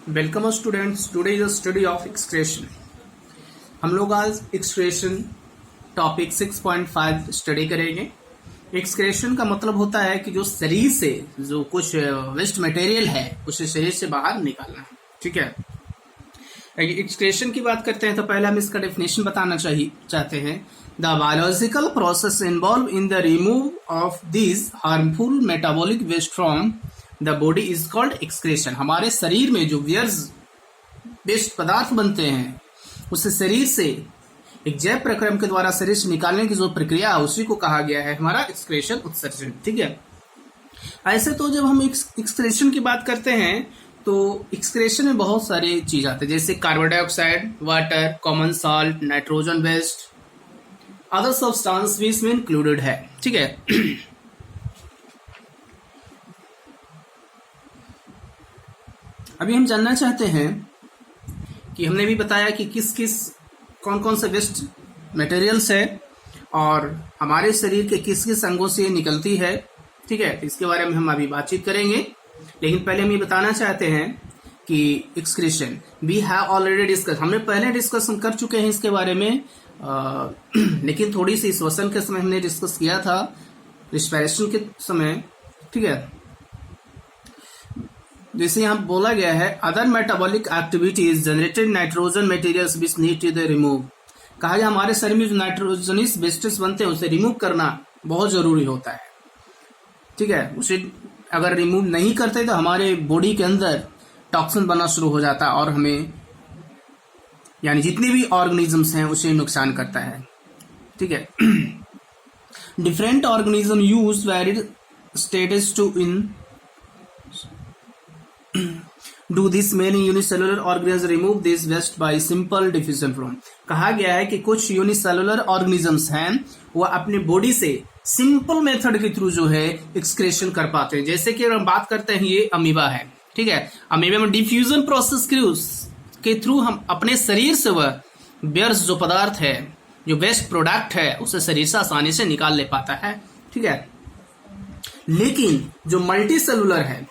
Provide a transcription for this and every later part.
Welcome students, today is study of excretion. हम लोग आज एक्सक्रेशन टॉपिक 6.5 स्टडी करेंगे। एक्सक्रेशन का मतलब होता है कि जो शरीर से जो कुछ वेस्ट मटेरियल है उसे शरीर से बाहर निकालना है। ठीक है, एक्सक्रेशन की बात करते हैं तो पहले हम इसका डेफिनेशन बताना चाहते हैं। The biological process involve in the remove of this harmful metabolic waste from the body is called excretion. हमारे शरीर में जो वेस्ट पदार्थ बनते हैं उसे शरीर से एक जैव प्रक्रम के द्वारा शरीर से निकालने की जो प्रक्रिया है उसी को कहा गया है हमारा एक्सक्रेशन, उत्सर्जन। ठीक है, ऐसे तो जब हम एक्सक्रेशन की बात करते हैं तो एक्सक्रेशन में बहुत सारे चीज आते हैं, जैसे carbon dioxide, water, common salt, nitrogen waste, other substance भी इसमें इंक्लूडेड है। ठीक है, अभी हम जानना चाहते हैं कि हमने भी बताया कि कौन कौन से वेस्ट मटेरियल्स है और हमारे शरीर के किस किस अंगों से निकलती है। ठीक है, इसके बारे में हम अभी बातचीत करेंगे, लेकिन पहले हम ये बताना चाहते हैं कि excretion we have already discuss, हमने पहले डिस्कशन कर चुके हैं इसके बारे में, लेकिन थोड़ी सी श्वसन के समय हमने डिस्कस किया था, रिस्पिरेशन के समय। ठीक है, जैसे यहाँ बोला गया है other metabolic activities generated nitrogen materials which need to the remove. कहा गया हमारे शरीर में जो नाइट्रोजनस वेस्टेज बनते हैं उसे रिमूव करना बहुत जरूरी होता है। ठीक है, उसे अगर रिमूव नहीं करते तो हमारे बॉडी के अंदर टॉक्सिन बनना शुरू हो जाता है और हमें यानी जितने भी ऑर्गेनिजम्स हैं उसे नुकसान करता है। ठीक है, different organism use varied stages to in do this many unicellular organisms remove this waste by simple diffusion from। कहा गया है कि कुछ यूनिसेलुलर ऑर्गेनिजम्स हैं वो अपने बॉडी से सिंपल मेथड के थ्रू जो है एक्सक्रेशन कर पाते हैं। जैसे कि हम बात करते हैं ये अमीबा है। ठीक है, अमीबा में डिफ्यूजन प्रोसेस के थ्रू हम अपने शरीर से वह व्यर्थ जो पदार्थ है, जो वेस्ट प्रोडक्ट है, उसे शरीर से आसानी से निकाल ले पाता है। ठीक है, लेकिन जो मल्टी सेलुलर है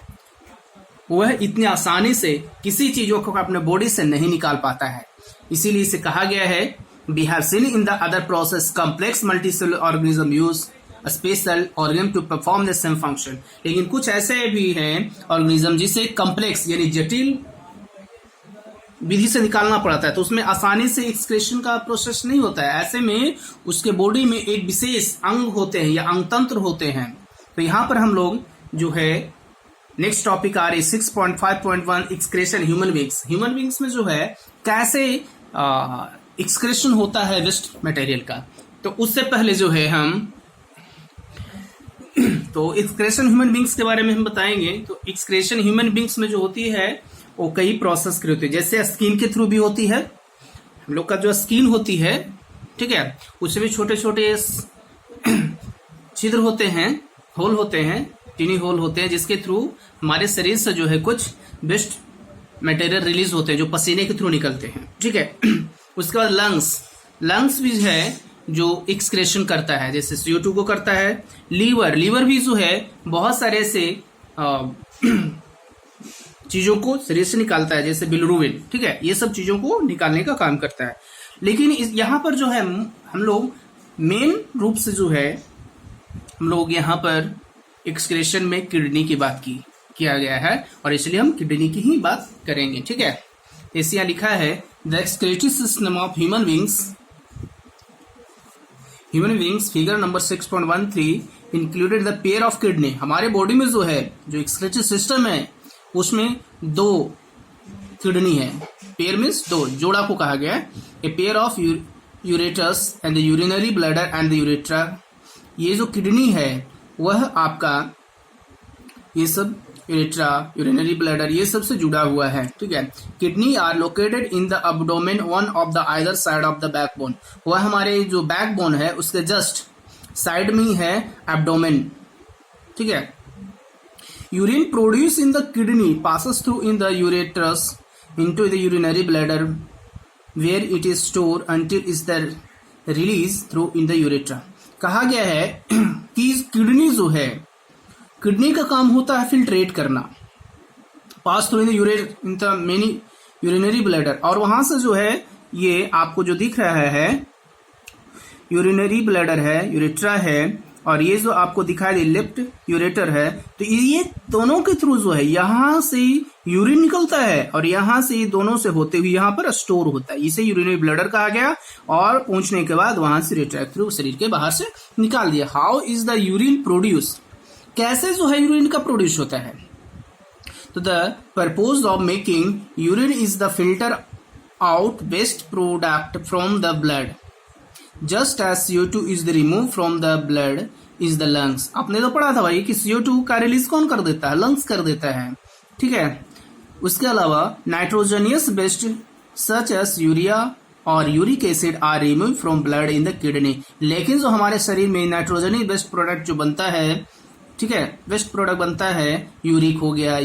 वह इतनी आसानी से किसी चीजों को अपने बॉडी से नहीं निकाल पाता है, इसीलिए इसे कहा गया है we have seen in the other process complex multicellular organism use a special organ to perform the same function. लेकिन कुछ ऐसे भी हैं ऑर्गेनिज्म जिसे कॉम्प्लेक्स यानी जटिल विधि से निकालना पड़ता है, तो उसमें आसानी से एक्सक्रेशन का प्रोसेस नहीं होता है। ऐसे में उसके बॉडी में एक विशेष अंग होते हैं या अंग तंत्र होते हैं। तो यहाँ पर हम लोग जो है नेक्स्ट टॉपिक आ रही 6.5.1 excretion human beings. Human beings में जो है कैसे एक्सक्रेशन होता है वेस्ट मटेरियल का, तो उससे पहले जो है हम तो एक्सक्रेशन ह्यूमन बींग्स के बारे में हम बताएंगे। तो एक्सक्रेशन ह्यूमन बींग्स में जो होती है वो कई प्रोसेस की होती है, जैसे स्किन के थ्रू भी होती है। हम लोग का जो स्किन होती है, ठीक है, उसमें भी छोटे छोटे छिद्र होते हैं, होल होते हैं, टीनी होल होते हैं, जिसके थ्रू हमारे शरीर से जो है कुछ वेस्ट मटेरियल रिलीज होते हैं जो पसीने के थ्रू निकलते हैं। ठीक है, उसके बाद लंग्स भी है जो एक्सक्रेशन करता है, जैसे CO2 को करता है। लीवर भी जो है बहुत सारे ऐसे चीजों को शरीर से निकालता है, जैसे बिलिरुबिन। ठीक है, ये सब चीजों को निकालने का काम करता है। लेकिन यहाँ पर जो है हम लोग मेन रूप से जो है हम लोग यहाँ पर एक्सक्रेशन में किडनी की बात किया गया है और इसलिए हम किडनी की ही बात करेंगे। ठीक है, इसे यहाँ लिखा है the excretory system of human beings figure number 6.13 included the pair of kidney. हमारे बॉडी में जो है जो एक्सक्रेटरी सिस्टम है उसमें 2 किडनी है। पेयर मीन्स 2, जोड़ा को कहा गया है। A pair of ureters and the urinary bladder and the urethra. ये जो किडनी है वह आपका ये सब यूरेट्रा, यूरिनरी ब्लैडर, ये सब से जुड़ा हुआ है। ठीक है, kidney are located in the abdomen one of the either side of the backbone. वह हमारे जो बैकबोन है उसके जस्ट साइड में ही है एब्डोमेन। ठीक है, urine produce in the kidney passes through in the ureters into the urinary bladder where it is store until is the release through in the urethra. कहा गया है कि किडनी जो है, किडनी का काम होता है फिल्ट्रेट करना। Pass through in the many urinary bladder, और वहां से जो है ये आपको जो दिख रहा है यूरिनरी ब्लैडर है, यूरेट्रा है, और ये जो आपको दिखाई दे लेफ्ट यूरेटर है, तो ये दोनों के थ्रू जो है यहां से यूरिन निकलता है और यहां से दोनों से होते हुए यहां पर स्टोर होता है, इसे यूरिनरी ब्लैडर कहा गया, और पहुंचने के बाद वहां से यूरेट्रा के थ्रू शरीर के बाहर से निकाल दिया। How is the urine produce, कैसे जो है यूरिन का प्रोड्यूस होता है? तो the purpose of making urine is the filter out waste product from the blood, just as CO2 is the remove from the blood is the lungs. आपने तो पढ़ा था भाई कि CO2 का रिलीज कौन कर देता है? लंग्स कर देता है, ठीक है। उसके अलावा nitrogenous waste such as urea और uric acid are remove from blood in the kidney, लेकिन जो हमारे शरीर में नाइट्रोजनी वेस्ट प्रोडक्ट जो बनता है, ठीक है, वेस्ट प्रोडक्ट बनता है, यूरिक हो गया,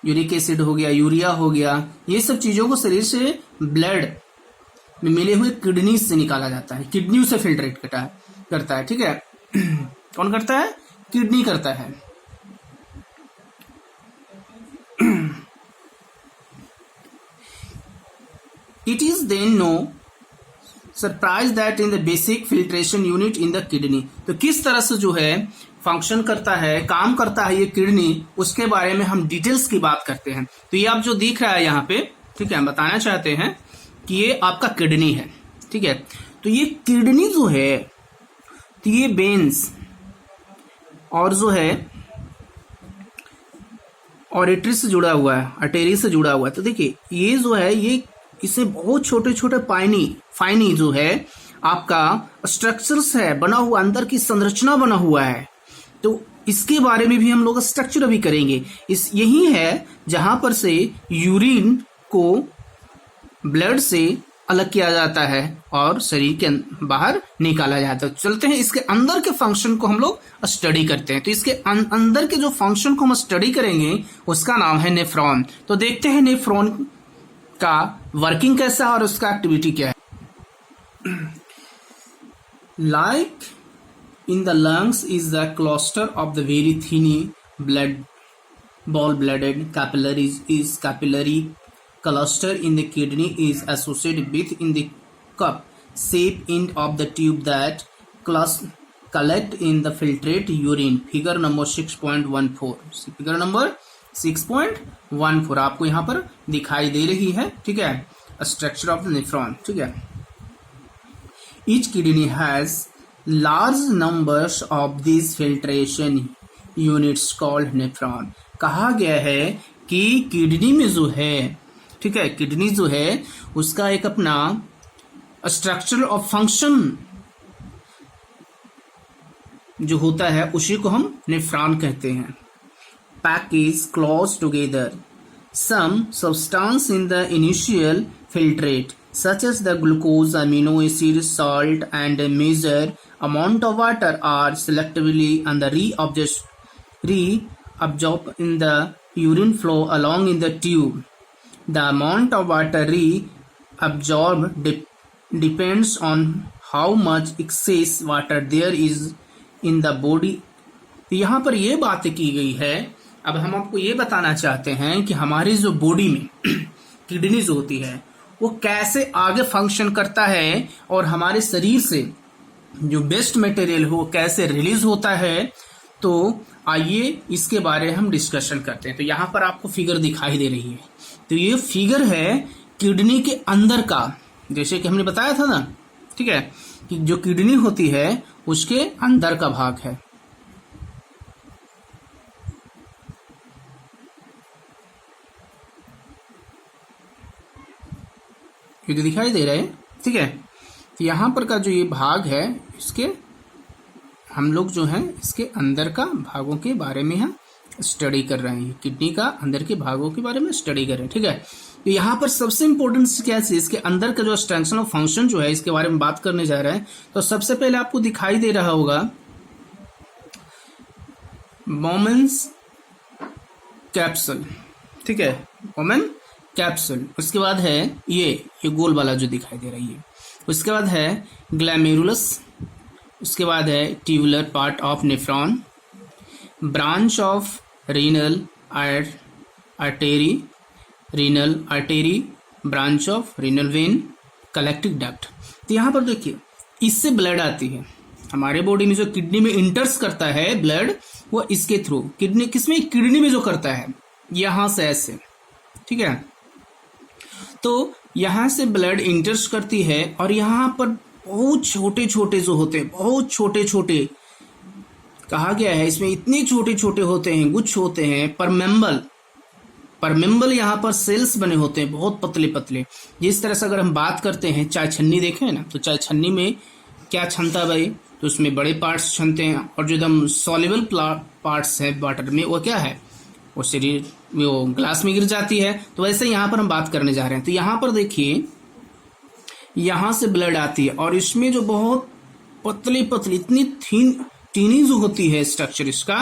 यूरिक एसिड हो गया, यूरिया हो गया, ये सब चीजों को शरीर से ब्लड में मिले हुए किडनी से निकाला जाता है, किडनी से फिल्ट्रेट करता है, ठीक है। कौन करता है? किडनी करता है। It is then no surprise that in the basic filtration unit in the kidney, तो किस तरह से जो है फंक्शन करता है, काम करता है ये किडनी, उसके बारे में हम डिटेल्स की बात करते हैं। तो ये आप जो दिख रहा है यहाँ पे, ठीक है, हम बताना चाहते हैं कि ये आपका किडनी है, ठीक है। तो ये किडनी जो है, तो ये वेन्स और जो है ऑरिटरी से जुड़ा हुआ है, आर्टेरी से जुड़ा हुआ है। तो देखिए ये जो है ये इसमें बहुत छोटे छोटे फाइनी जो है आपका स्ट्रक्चर्स है बना हुआ, अंदर की संरचना बना हुआ है, तो इसके बारे में भी हम लोग स्ट्रक्चर अभी करेंगे। यही है जहां पर से यूरिन को ब्लड से अलग किया जाता है और शरीर के बाहर निकाला जाता है। चलते हैं इसके अंदर के फंक्शन को हम लोग स्टडी करते हैं। तो इसके अंदर के जो फंक्शन को हम स्टडी करेंगे उसका नाम है नेफ्रॉन। तो देखते हैं नेफ्रॉन का वर्किंग कैसा है और उसका एक्टिविटी क्या है। Like in the lungs is the cluster of the very tiny blood ball blooded capillaries is capillary cluster in the kidney is associated with in the cup shape end of the tube that collect in the filtrate urine, figure number 6.14। Figure number 6.14 आपको यहाँ पर दिखाई दे रही है, ठीक है, structure of the nephron, ठीक है। Each kidney has large numbers of these filtration units called nephron। कहा गया है कि किडनी में जो है, ठीक है, किडनी जो है उसका एक अपना स्ट्रक्चर ऑफ फंक्शन जो होता है उसी को हम नेफ्रॉन कहते हैं। Pack is close together some substance in the initial filtrate such as the glucose, amino acid, salt and a measure amount of water are selectively and reabsorbed in the urine flow along in the tube. The amount of water reabsorbed depends on how much excess water there is in the body। तो यहाँ पर ये बात की गई है। अब हम आपको ये बताना चाहते हैं कि हमारी जो बॉडी में किडनी जो होती है वो कैसे आगे फंक्शन करता है और हमारे शरीर से जो वेस्ट मटेरियल हो कैसे रिलीज होता है। तो आइए इसके बारे में हम डिस्कशन करते हैं। तो यहाँ पर आपको फिगर दिखाई दे रही है, तो ये फिगर है किडनी के अंदर का, जैसे कि हमने बताया था ना, ठीक है, कि जो किडनी होती है उसके अंदर का भाग है। ये तो दिखाई दे रहा है, ठीक है। तो यहाँ पर का जो ये भाग है इसके हम लोग जो है इसके अंदर का भागों के बारे में हम स्टडी कर रहे हैं, किडनी का अंदर के भागों के बारे में स्टडी कर रहे हैं, ठीक है। तो यहाँ पर सबसे इंपॉर्टेंट क्या है, इसके अंदर का जो स्ट्रक्चर ऑफ फंक्शन जो है इसके बारे में बात करने जा रहे हैं। तो सबसे पहले आपको दिखाई दे रहा होगा बोमेन्स कैप्सूल, ठीक है, बोमेन कैप्सूल। उसके बाद है ये गोल वाला जो दिखाई दे रही है। उसके बाद है ग्लैमेरुलस। उसके बाद है tubular part of nephron, branch of renal artery, renal artery, branch of renal vein, collecting duct. तो यहाँ पर देखिए इससे ब्लड आती है हमारे बॉडी में, जो किडनी में इंटर्स करता है ब्लड, वो इसके थ्रू किडनी, किसमें, किडनी में जो करता है, यहां से ऐसे, ठीक है। तो यहां से ब्लड इंटर्स करती है और यहां पर बहुत छोटे छोटे जो होते हैं, बहुत छोटे छोटे कहा गया है इसमें, इतने छोटे छोटे होते हैं, गुच्छ होते हैं, परमेम्बल यहाँ पर सेल्स बने होते हैं, बहुत पतले पतले। जिस तरह से अगर हम बात करते हैं, चाय छन्नी देखें ना, तो चाय छन्नी में क्या छनता है भाई, तो उसमें बड़े पार्ट्स छनते हैं, और जो एकदम सॉल्युबल पार्ट्स है वाटर में, वो क्या है, वो शरीर वो ग्लास में गिर जाती है। तो वैसे यहाँ पर हम बात करने जा रहे हैं। तो यहाँ पर देखिए यहाँ से ब्लड आती है और इसमें जो बहुत पतली पतली, इतनी टीनी जो होती है स्ट्रक्चर इसका,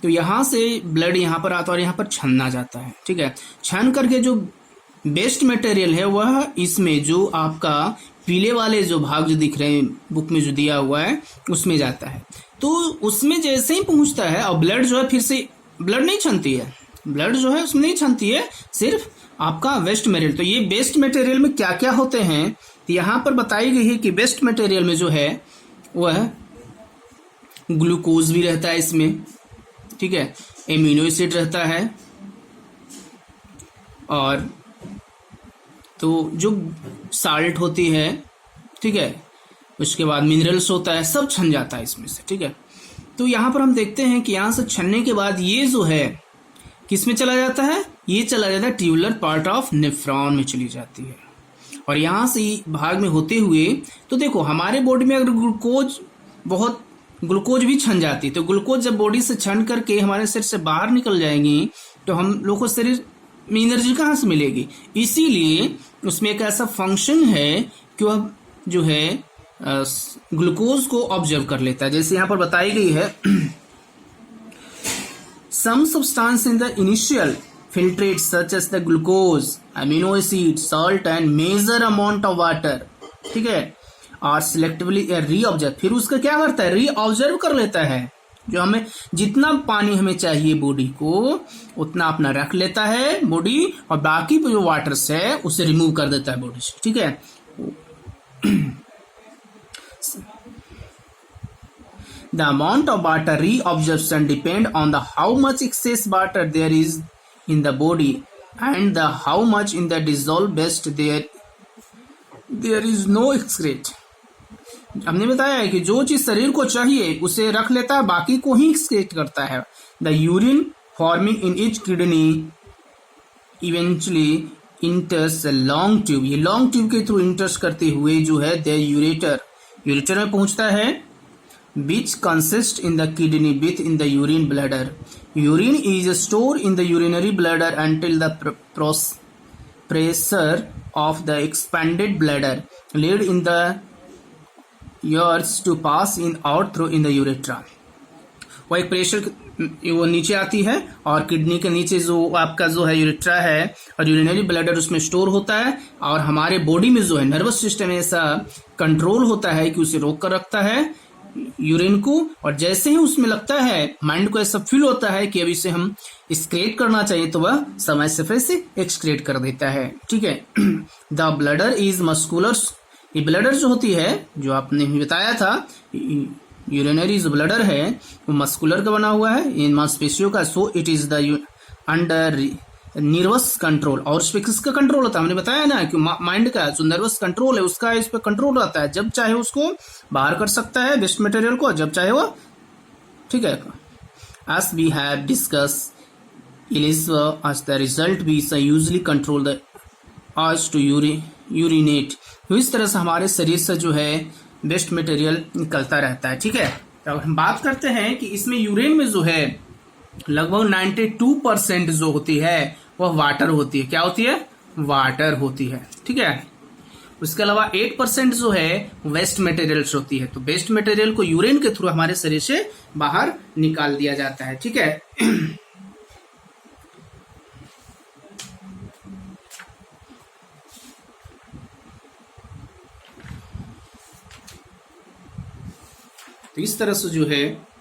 तो यहाँ से ब्लड यहाँ पर आता है और यहाँ पर छनना जाता है, ठीक है। छन करके जो बेस्ट मटेरियल है वह इसमें, जो आपका पीले वाले जो भाग जो दिख रहे हैं बुक में जो दिया हुआ है, उसमें जाता है। तो उसमें जैसे ही पहुंचता है, और ब्लड जो है फिर से ब्लड नहीं छनती है, ब्लड जो है उसमें नहीं छनती है, सिर्फ आपका वेस्ट मटेरियल। तो ये बेस्ट मटेरियल में क्या क्या होते हैं, तो यहाँ पर बताई गई है कि बेस्ट मटेरियल में जो है वह ग्लूकोज भी रहता है इसमें, ठीक है, एमिनो एसिड रहता है, और तो जो साल्ट होती है, ठीक है, उसके बाद मिनरल्स होता है, सब छन जाता है इसमें से, ठीक है। तो यहाँ पर हम देखते हैं कि यहाँ से छनने के बाद ये जो है किस में चला जाता है, ये चला जाता है ट्यूबुलर पार्ट ऑफ नेफ्रॉन में चली जाती है, और यहाँ से भाग में होते हुए, तो देखो हमारे बॉडी में अगर ग्लूकोज भी छन जाती, तो ग्लूकोज जब बॉडी से छन करके हमारे शरीर से बाहर निकल जाएंगी, तो हम लोग को शरीर में एनर्जी कहाँ से मिलेगी। इसीलिए उसमें एक ऐसा फंक्शन है कि वह जो है ग्लूकोज को ऑब्जर्व कर लेता है। जैसे यहाँ पर बताई गई है, some substance in the initial filtrate such as the glucose, amino acid, salt and major amount of water, ठीक है, और सिलेक्टिवली रीऑब्जर्व, फिर उसका क्या करता है, रीऑब्जर्व कर लेता है, जो हमें जितना पानी हमें चाहिए बॉडी को उतना अपना रख लेता है बॉडी, और बाकी जो वाटर्स है उसे रिमूव कर देता है बॉडी से, ठीक है। The amount of water reabsorption depend on the how much excess water there is in the body and the how much in the dissolved waste there is no excrete। हमने बताया है कि जो चीज शरीर को चाहिए उसे रख लेता है, बाकी को ही एक्सक्रीट करता है। The urine forming in each kidney eventually इंटर्स long tube, ये लॉन्ग ट्यूब के थ्रू इंटर्स करते हुए जो है द यूरेटर में पहुंचता है, which consist in the kidney with in the urine bladder। Urine is stored in the urinary bladder until the pressure of the expanded bladder lead in the urge to pass in out through in the urethra। वो एक pressure वो नीचे आती है और kidney के नीचे जो आपका जो है यूरेट्रा है और यूरिनरी ब्लैडर उसमें स्टोर होता है, और हमारे बॉडी में जो है नर्वस सिस्टम ऐसा कंट्रोल होता है कि उसे रोक कर रखता है यूरिन को, और जैसे ही उसमें लगता है माइंड को ऐसा फील होता है कि अब इसे हम एक्सक्रेट करना चाहिए, तो वह समय से फिर से एक्सक्रेट कर देता है, ठीक है। द ब्लडर इज मस्कुलर, ये ब्लडर जो होती है, जो आपने भी बताया था, यूरिनरी जो ब्लडर है वो मस्कुलर का बना हुआ है, इन मांसपेशियों का, so it is the under nervous control, और उस पर किसका कंट्रोल होता है, हमने बताया ना कि माइंड का जो नर्वस कंट्रोल है उसका इस पर कंट्रोल रहता है, जब चाहे उसको बाहर कर सकता है वेस्ट मटेरियल को, जब चाहे वो, ठीक है। as we have discussed as the result we usually control the urge to urinate। तो इस तरह से हमारे शरीर से जो है वेस्ट मटेरियल निकलता रहता है, ठीक है। तो हम बात करते हैं कि इसमें यूरिन में जो है लगभग 92% जो होती है वह वाटर होती है, क्या होती है, वाटर होती है, ठीक है। उसके अलावा 8% जो है वेस्ट मटेरियल्स होती है, तो वेस्ट मटेरियल को यूरिन के थ्रू हमारे शरीर से बाहर निकाल दिया जाता है, ठीक है। तो इस तरह से जो है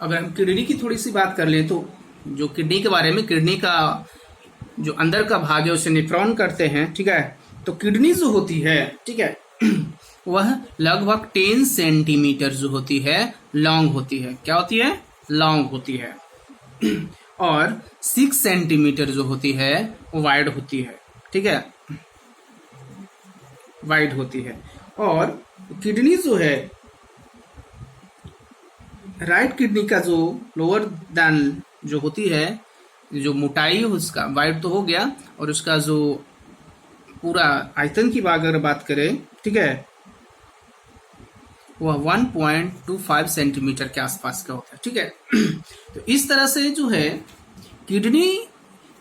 अगर हम किडनी की थोड़ी सी बात कर ले तो जो किडनी के बारे में, किडनी का जो अंदर का भाग है उसे नेफ्रॉन करते हैं, ठीक है। तो किडनी जो होती है, ठीक है, वह लगभग 10 सेंटीमीटर जो होती है लॉन्ग होती है। क्या होती है? लॉन्ग होती है। और 6 सेंटीमीटर जो होती है वो वाइड होती है, ठीक है, वाइड होती है। और किडनी जो है, राइट किडनी का जो लोअर देन जो होती है, जो मोटाई है उसका वाइड तो हो गया, और उसका जो पूरा आयतन की अगर बात करें, ठीक है, वह 1.25 सेंटीमीटर के आसपास का होता है, ठीक है। तो इस तरह से जो है किडनी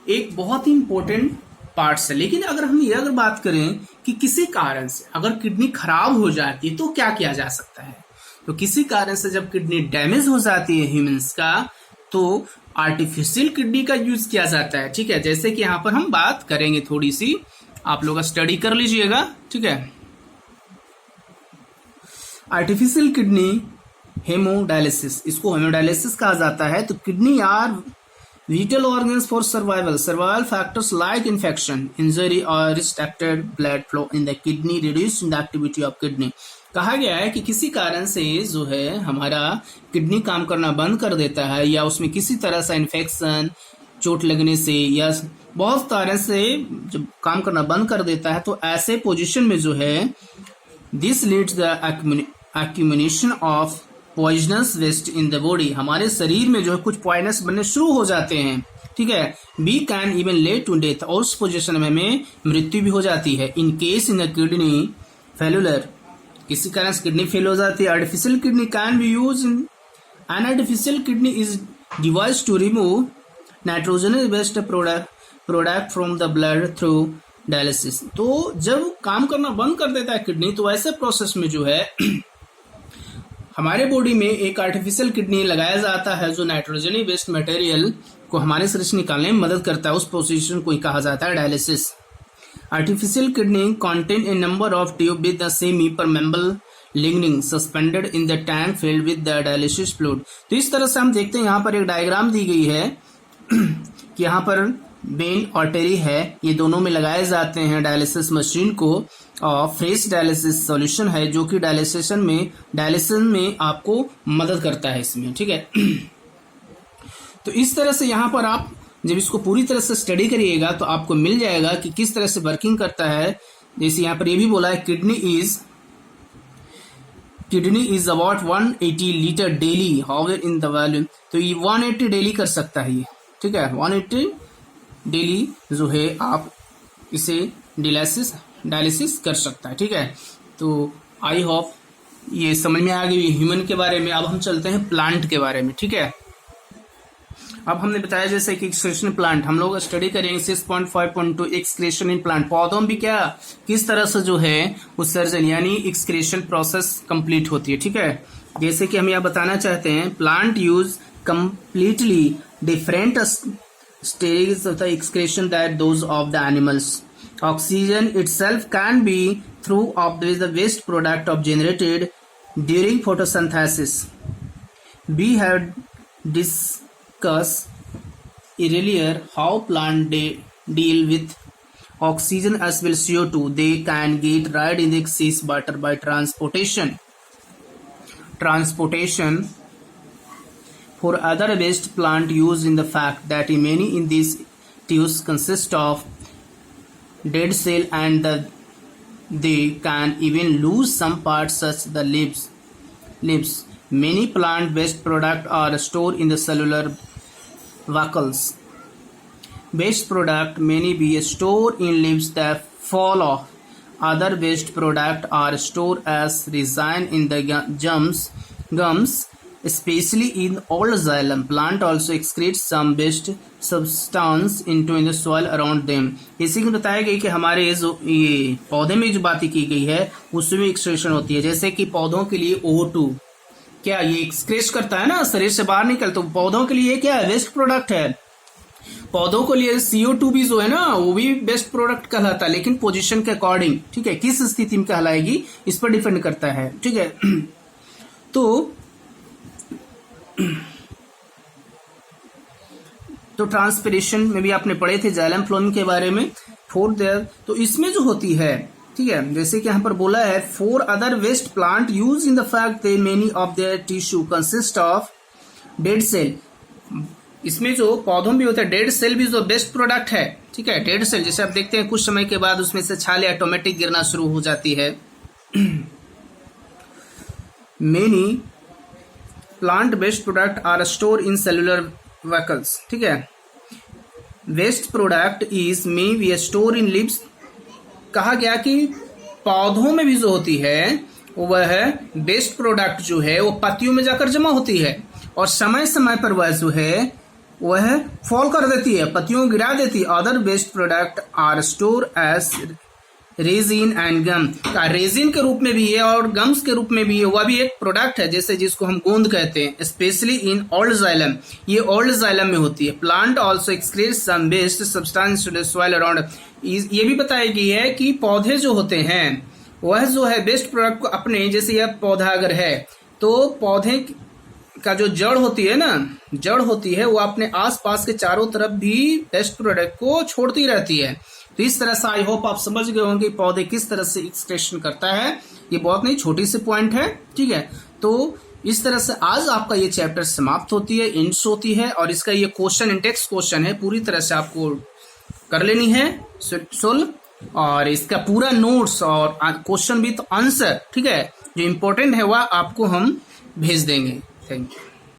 एक बहुत ही इंपॉर्टेंट पार्ट्स है। लेकिन अगर हम ये अगर बात करें कि किसी कारण से अगर किडनी खराब हो जाती है तो क्या किया जा सकता है, तो किसी कारण से जब किडनी डैमेज हो जाती है ह्यूमंस का, तो आर्टिफिशियल किडनी का यूज किया जाता है, ठीक है। जैसे कि यहाँ पर हम बात करेंगे, थोड़ी सी आप लोग स्टडी कर लीजिएगा, ठीक है। आर्टिफिशियल किडनी हेमोडायलिसिस, इसको हेमोडायलिसिस कहा जाता है। तो kidney are vital organs for survival. Survival factors like infection, injury or restricted blood flow in the kidney reduce the activity of kidney. कहा गया है कि किसी कारण से जो है हमारा किडनी काम करना बंद कर देता है, या उसमें किसी तरह से इन्फेक्शन, चोट लगने से, या बहुत कारण से जब काम करना बंद कर देता है, तो ऐसे पोजीशन में जो है this leads the accumulation of poisonous waste in the body, हमारे शरीर में जो है कुछ पॉइजनस बनने शुरू हो जाते हैं, ठीक है। Be can even led to death, और उस पोजिशन में हमें मृत्यु भी हो जाती है। In case in the kidney failure, किसी कारण से किडनी फेल हो जाती है। Artificial kidney can be use in an artificial kidney is device to remove nitrogenous waste product from the blood through dialysis. तो जब काम करना बंद कर देता है किडनी, तो ऐसे प्रोसेस में जो है हमारे बॉडी में एक आर्टिफिशियल किडनी लगाया जाता है जो नाइट्रोजनी वेस्ट मटेरियल को हमारे शरीर से निकालने में मदद करता है। उस प्रोसीजर को कहा जाता है dialysis. Artificial kidney contain a number of tube with the semi permeable lining suspended in the tank filled with the dialysis fluid. तो इस तरह से हम देखते हैं, यहाँ पर एक डायग्राम दी गई है कि यहाँ पर वेन आर्टरी है, ये दोनों में लगाए जाते हैं डायलिसिस मशीन को, और फ्रेश डायलिसिस सॉल्यूशन है जो कि डायलिसिस में आपको मदद करता है इसमें, ठीक है। तो इस तरह से यहाँ पर आप जब इसको पूरी तरह से स्टडी करिएगा तो आपको मिल जाएगा कि किस तरह से वर्किंग करता है। जैसे यहाँ पर ये भी बोला है kidney is about 180 litre daily, however in the volume, तो ये 180 डेली कर सकता है ये, ठीक है। 180 डेली जो है आप इसे डायलिसिस कर सकता है, ठीक है। तो आई होप ये समझ में आ गई ह्यूमन के बारे में। अब हम चलते हैं प्लांट के बारे में, ठीक है। अब हमने बताया जैसे कि एक्सक्रीशन प्लांट हम लोग स्टडी करेंगे 6.5.2 एक्सक्रीशन इन प्लांट। पौधों में भी क्या किस तरह से जो है उत्सर्जन यानी एक्सक्रीशन प्रोसेस कंप्लीट होती है, ठीक है। जैसे कि हम यह बताना चाहते हैं plant use completely different stages of the excretion that those of the animals. Oxygen itself can be through of the waste product of generated during photosynthesis. We have discussed earlier how plant deal with oxygen as well CO2. They can get rid in the excess water by transportation. For other waste plant use in the fact that many in these tubes consist of dead cell and they can even lose some parts such the leaves. Many plant waste products are stored in the cellular vacuoles. Waste product may be stored in leaves that fall off. Other waste products are stored as resin in the gums. Especially in old xylem, plant also excretes some waste substance into the soil around them. इसी में बताया गया कि हमारे जो ये पौधे में जो बातें की गई है उसमें एक्सक्रीशन होती है। जैसे कि पौधों के लिए O2 क्या ये एक्सक्रीट करता है ना, शरीर से बाहर निकलता है। पौधों के लिए क्या है, वेस्ट प्रोडक्ट है। पौधों के लिए CO2 भी जो है ना वो भी बेस्ट प्रोडक्ट कहलाता है, लेकिन पोजीशन के अकॉर्डिंग, ठीक है, किस स्थिति में कहलाएगी इस पर डिपेंड करता है, ठीक है। तो तो ट्रांसपिरेशन में भी आपने पढ़े थे जाइलम फ्लोएम के बारे में। फोर्थ देयर, तो इसमें जो होती है, ठीक है, जैसे कि यहाँ पर बोला है, for other waste plant use in the fact they many of their tissue consist of dead cell. इसमें जो पौधों में भी होता है डेड सेल भी जो बेस्ट प्रोडक्ट है, ठीक है, डेड सेल जैसे आप देखते हैं कुछ समय के बाद उसमें से छाले ऑटोमेटिक गिरना शुरू हो जाती है। Many plant waste product are store in cellular vacuoles, ठीक है, waste product is may be store in leaves. कहा गया कि पौधों में भी जो होती है वह वेस्ट प्रोडक्ट जो है वो पत्तियों में जाकर जमा होती है और समय समय पर वह जो है वह फॉल कर देती है, पत्तियों को गिरा देती है। Other waste product are store as resin and gum. Resin के रूप में भी है और गम्स के रूप में भी है, वह भी एक प्रोडक्ट है जैसे जिसको हम गोंद कहते हैं, स्पेशली इन ओल्ड जाइलम, ये ओल्ड जाइलम में होती है। Plant also excretes some waste substance to the soil around. ये भी बताया गया है कि पौधे जो होते हैं वह जो है वेस्ट प्रोडक्ट को अपने, जैसे यह पौधा अगर है तो पौधे का जो जड़ होती है ना, जड़ होती है वो अपने आसपास के चारों तरफ भी वेस्ट प्रोडक्ट को छोड़ती रहती है। तो इस तरह से आई होप आप समझ गए होंगे पौधे किस तरह से एक्सक्रेशन करता है। ये बहुत नहीं छोटी सी पॉइंट है, ठीक है। तो इस तरह से आज आपका ये चैप्टर समाप्त होती है, एंड्स होती है, और इसका ये क्वेश्चन इंटेक्स क्वेश्चन है, पूरी तरह से आपको कर लेनी है सोल्व, और इसका पूरा नोट्स और क्वेश्चन विथ आंसर, ठीक है, जो इंपॉर्टेंट है वह आपको हम भेज देंगे। Thank you.